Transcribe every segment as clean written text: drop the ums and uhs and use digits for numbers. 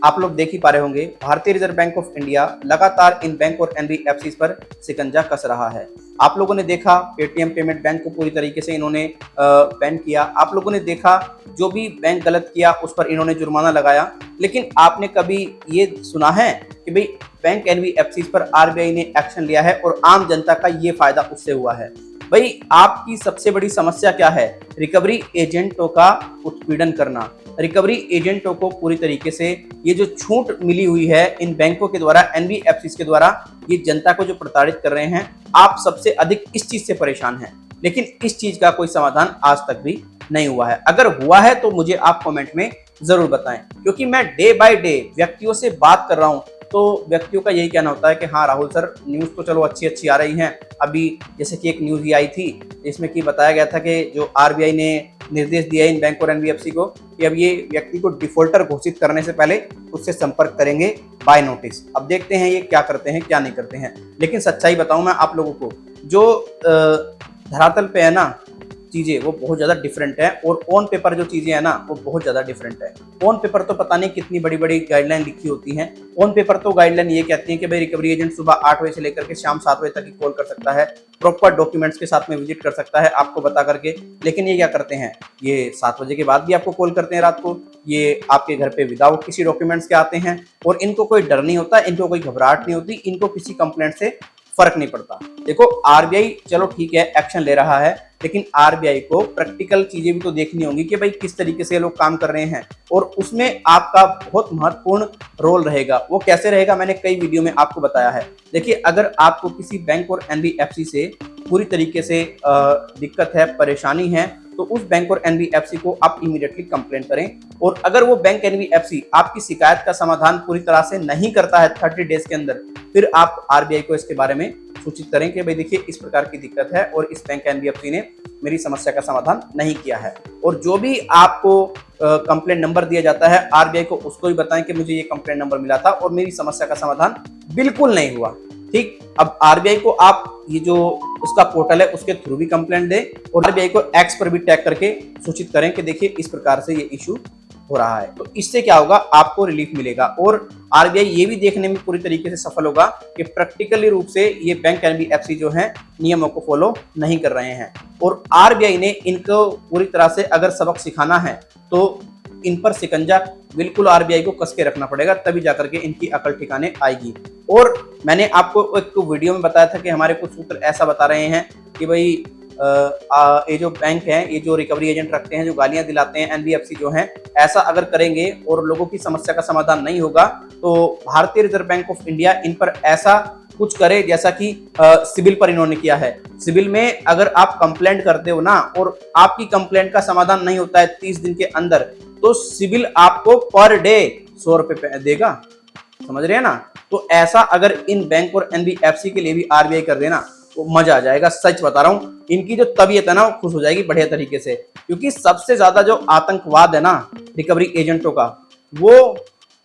आप लोग देख ही पा रहे होंगे, भारतीय रिजर्व बैंक ऑफ इंडिया लगातार इन बैंक और एनबीएफसी पर शिकंजा कस रहा है। आप लोगों ने देखा पेटीएम पेमेंट बैंक को पूरी तरीके से इन्होंने बैन किया। आप लोगों ने देखा जो भी बैंक गलत किया उस पर इन्होंने जुर्माना लगाया। लेकिन आपने कभी ये सुना है कि भाई बैंक एनबीएफसी पर आरबीआई ने एक्शन लिया है और आम जनता का ये फायदा उससे हुआ है? भाई आपकी सबसे बड़ी समस्या क्या है? रिकवरी एजेंटों का उत्पीड़न करना। रिकवरी एजेंटों को पूरी तरीके से ये जो छूट मिली हुई है इन बैंकों के द्वारा, एनबीएफसी के द्वारा, ये जनता को जो प्रताड़ित कर रहे हैं, आप सबसे अधिक इस चीज से परेशान हैं। लेकिन इस चीज का कोई समाधान आज तक भी नहीं हुआ है। अगर हुआ है तो मुझे आप कमेंट में जरूर बताएं, क्योंकि मैं डे बाय डे व्यक्तियों से बात कर रहा हूं तो व्यक्तियों का यही कहना होता है कि हाँ राहुल सर, न्यूज़ तो चलो अच्छी अच्छी आ रही हैं। अभी जैसे कि एक न्यूज़ ही आई थी जिसमें कि बताया गया था कि जो आरबीआई ने निर्देश दिया है इन बैंक और एनबीएफसी को कि अब ये व्यक्ति को डिफॉल्टर घोषित करने से पहले उससे संपर्क करेंगे बाय नोटिस। अब देखते हैं ये क्या करते हैं क्या नहीं करते हैं। लेकिन सच्चाई बताऊं मैं आप लोगों को, जो धरातल पे है ना चीज़ें, वो बहुत ज़्यादा डिफरेंट है, और ऑन पेपर जो चीज़ें हैं ना वो बहुत ज़्यादा डिफरेंट है। ऑन पेपर तो पता नहीं कितनी बड़ी बड़ी गाइडलाइन लिखी होती हैं। ऑन पेपर तो गाइडलाइन ये कहती है कि भाई रिकवरी एजेंट सुबह 8 बजे से लेकर के शाम 7 बजे तक ही कॉल कर सकता है, प्रॉपर डॉक्यूमेंट्स के साथ में विजिट कर सकता है आपको बता करके। लेकिन ये क्या करते हैं, ये 7 बजे के बाद भी आपको कॉल करते हैं रात को, ये आपके घर पे विदाउट किसी डॉक्यूमेंट्स के आते हैं, और इनको कोई डर नहीं होता, इनको कोई घबराहट नहीं होती, इनको किसी कंप्लेंट से फर्क नहीं पड़ता। देखो आरबीआई चलो ठीक है एक्शन ले रहा है, लेकिन आरबीआई को प्रैक्टिकल चीजें भी तो देखनी होंगी कि भाई किस तरीके से लोग काम कर रहे हैं, और उसमें आपका बहुत महत्वपूर्ण रोल रहेगा। वो कैसे रहेगा मैंने कई वीडियो में आपको बताया है। देखिए, अगर आपको किसी बैंक और एनबीएफसी से पूरी तरीके से दिक्कत है, परेशानी है, तो उस बैंक और एनबीएफसी को आप इमीडिएटली कंप्लेंट करें। और अगर वो बैंक एनबीएफसी आपकी शिकायत का समाधान पूरी तरह से नहीं करता है 30 डेज के अंदर, फिर आप आरबीआई को इसके बारे में सूचित करें कि भाई देखिए इस प्रकार की दिक्कत है और इस बैंक एनबीएफसी ने मेरी समस्या का समाधान नहीं किया है। और जो भी आपको कंप्लेंट नंबर दिया जाता है आरबीआई को उसको भी बताएं कि मुझे ये कंप्लेंट नंबर मिला था और मेरी समस्या का समाधान बिल्कुल नहीं हुआ। ठीक, अब आरबीआई को आप ये जो उसका पोर्टल है उसके थ्रू भी कंप्लेंट दें, और आरबीआई को एक्स पर भी टैग करके सूचित करें कि देखिए इस प्रकार से ये इशू हो रहा है। तो इससे क्या होगा, आपको रिलीफ मिलेगा, और आरबीआई ये भी देखने में पूरी तरीके से सफल होगा कि प्रैक्टिकली रूप से ये बैंक एनबीएफसी जो है नियमों को फॉलो नहीं कर रहे हैं। और आरबीआई ने इनको पूरी तरह से अगर सबक सिखाना है तो इन पर शिकंजा बिल्कुल आरबीआई को कस के रखना पड़ेगा, तभी जाकर के इनकी अकल ठिकाने आएगी। और मैंने आपको एक वीडियो में बताया था कि हमारे कुछ सूत्र ऐसा बता रहे हैं कि भाई ये जो बैंक है, ये जो रिकवरी एजेंट रखते हैं, जो गालियां दिलाते हैं, एनबीएफसी जो हैं, ऐसा अगर करेंगे और लोगों की समस्या का समाधान नहीं होगा तो भारतीय reserve bank of India in पर ऐसा कुछ करे जैसा कि सिविल पर इन्होंने किया है। सिविल में अगर आप कंप्लेंट करते हो ना और आपकी कंप्लेंट का समाधान नहीं होता है 30 दिन के अंदर, तो सिविल आपको पर डे 100 रुपए देगा। समझ रहे हैं ना? तो ऐसा अगर इन बैंक और एनबीएफसी के लिए भी आरबीआई कर देना तो मजा आ जाएगा। सच बता रहा हूं, इनकी जो तबीयत है ना वो खुश हो जाएगी बढ़िया तरीके से, क्योंकि सबसे ज्यादा जो आतंकवाद है ना रिकवरी एजेंटों का, वो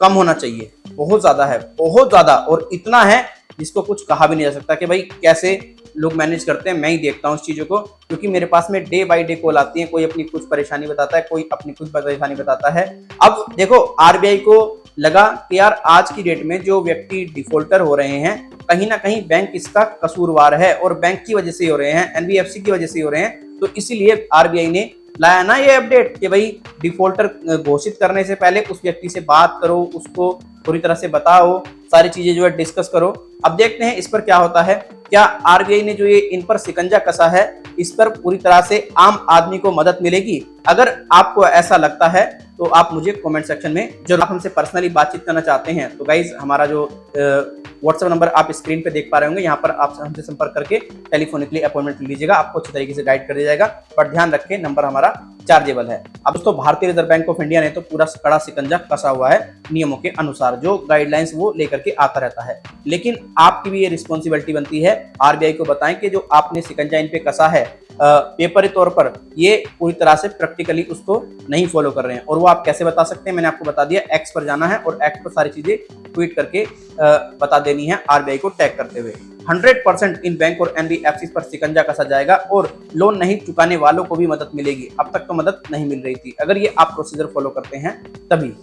कम होना चाहिए। बहुत ज्यादा है, बहुत ज्यादा, और इतना है जिसको कुछ कहा भी नहीं जा सकता कि भाई कैसे लोग मैनेज करते हैं। मैं ही देखता हूँ इस चीज़ों को, क्योंकि मेरे पास में डे बाय डे कॉल आती है, कोई अपनी कुछ परेशानी बताता है, कोई अपनी कुछ परेशानी बताता है। अब देखो आरबीआई को लगा कि यार आज की डेट में जो व्यक्ति डिफॉल्टर हो रहे हैं कहीं ना कहीं बैंक इसका कसूरवार है, और बैंक की वजह से हो रहे हैं, एनबीएफसी की वजह से हो रहे हैं। तो इसीलिए आरबीआई ने लाया ना ये अपडेट कि भाई डिफॉल्टर घोषित करने से पहले उस व्यक्ति से बात करो, उसको पूरी तरह से बताओ, सारी चीजें जो है डिस्कस करो। अब देखते हैं इस पर क्या होता है। क्या आरबीआई ने जो ये इन पर शिकंजा कसा है इस पर पूरी तरह से आम आदमी को मदद मिलेगी? अगर आपको ऐसा लगता है तो आप मुझे कमेंट सेक्शन में जरूर, आप हमसे पर्सनली बातचीत करना चाहते हैं तो गाइज हमारा जो व्हाट्सएप नंबर आप स्क्रीन पे देख पा रहे होंगे, यहाँ पर आप हमसे संपर्क करके टेलीफोनिकली अपॉइंटमेंट लीजिएगा, आपको अच्छी तरीके से गाइड कर दिया जाएगा। पर ध्यान रखें नंबर हमारा चार्जेबल है। अब दोस्तों भारतीय रिजर्व बैंक ऑफ इंडिया ने तो पूरा कड़ा शिकंजा कसा हुआ है नियमों के अनुसार, जो गाइडलाइंस वो लेकर के आता रहता है। लेकिन आपकी भी ये रिस्पॉन्सिबिलिटी बनती है, आरबीआई को बताएं कि जो आपने शिकंजा इन पे कसा है पेपरी तौर पर, ये पूरी तरह से प्रैक्टिकली उसको नहीं फॉलो कर रहे हैं। और वो आप कैसे बता सकते हैं, मैंने आपको बता दिया। एक्स पर जाना है और एक्स पर सारी चीजें ट्वीट करके बता देनी है आरबीआई को टैग करते हुए। 100% इन बैंक और एनबीएफसी पर शिकंजा कसा जाएगा और लोन नहीं चुकाने वालों को भी मदद मिलेगी। अब तक तो मदद नहीं मिल रही थी, अगर ये आप प्रोसीजर फॉलो करते हैं तभी।